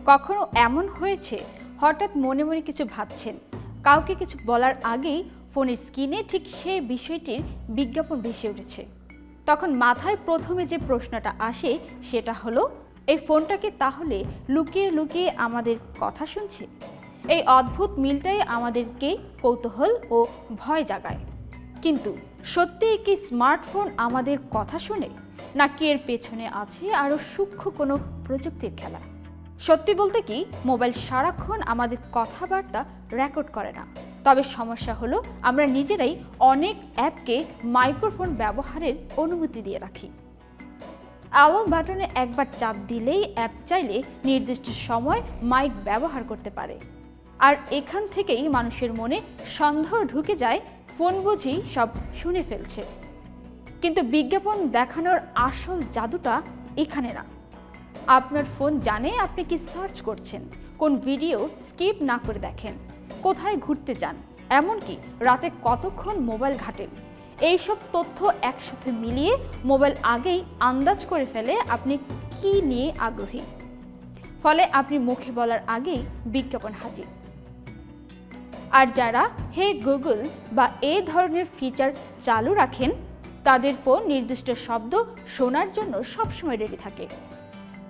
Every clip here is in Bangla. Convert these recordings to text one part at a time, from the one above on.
কখনো এমন হয়েছে হঠাৎ মনে মনে কিছু ভাবছেন, কাউকে কিছু বলার আগেই ফোনের স্ক্রিনে ঠিক সেই বিষয়টির বিজ্ঞাপন ভেসে উঠেছে। তখন মাথায় প্রথমে যে প্রশ্নটা আসে সেটা হলো, এই ফোনটাকে তাহলে লুকিয়ে লুকিয়ে আমাদের কথা শুনছে? এই অদ্ভুত মিলটাই আমাদেরকে কৌতূহল ও ভয় জাগায়। কিন্তু সত্যিই কি স্মার্টফোন আমাদের কথা শোনে, নাকি এর পেছনে আছে আরও সূক্ষ্ম কোনো প্রযুক্তির খেলা? সত্যি বলতে কি, মোবাইল সারাক্ষণ আমাদের কথাবার্তা রেকর্ড করে না। তবে সমস্যা হলো আমরা নিজেরাই অনেক অ্যাপকে মাইক্রোফোন ব্যবহারের অনুমতি দিয়ে রাখি। অ্যালাউ বাটনে একবার চাপ দিলেই অ্যাপ চাইলে নির্দিষ্ট সময় মাইক ব্যবহার করতে পারে। আর এখান থেকেই মানুষের মনে সন্দেহ ঢুকে যায়, ফোন বুঝি সব শুনে ফেলছে। কিন্তু বিজ্ঞাপন দেখানোর আসল জাদুটা এখানে না। আপনার ফোন জানে আপনি কি সার্চ করছেন, কোন ভিডিও স্কিপ না করে দেখেন, কোথায় ঘুরতে যান, এমনকি রাতে কতক্ষণ মোবাইল ঘাটেন। এইসব তথ্য একসাথে মিলিয়ে মোবাইল আগেই আন্দাজ করে ফেলে আপনি কি নিয়ে আগ্রহী। ফলে আপনি মুখে বলার আগেই বিজ্ঞাপন হাজির। আর যারা হে গুগল বা এই ধরনের ফিচার চালু রাখেন, তাদের ফোন নির্দিষ্ট শব্দ শোনার জন্য সবসময় রেডি থাকে।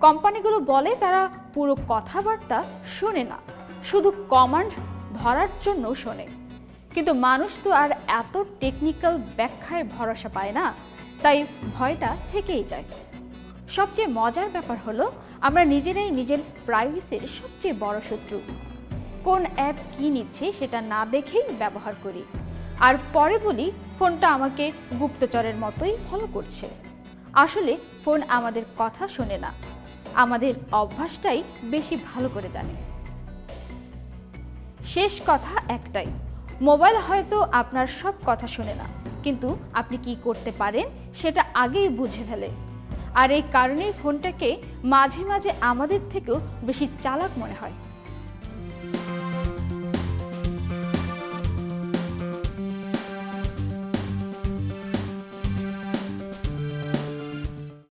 কোম্পানিগুলো বলে তারা পুরো কথাবার্তা শোনে না, শুধু কমান্ড ধরার জন্য শোনে। কিন্তু মানুষ তো আর এত টেকনিক্যাল ব্যাখ্যায় ভরসা পায় না, তাই ভয়টা থেকেই যায়। সবচেয়ে মজার ব্যাপার হলো, আমরা নিজেরাই নিজের প্রাইভেসির সবচেয়ে বড় শত্রু। কোন অ্যাপ কী নিচ্ছে সেটা না দেখেই ব্যবহার করি, আর পরে বলি ফোনটা আমাকে গুপ্তচরের মতোই ফলো করছে। আসলে ফোন আমাদের কথা শোনে না, আমাদের অভ্যাসটাই বেশি ভালো করে জানে। শেষ কথা একটাই, মোবাইল হয়তো আপনার সব কথা শোনে না, কিন্তু আপনি কি করতে পারেন সেটা আগেই বুঝে ফেলে। আর এই কারণেই ফোনটাকে মাঝে মাঝে আমাদের থেকেও বেশি চালাক মনে হয়।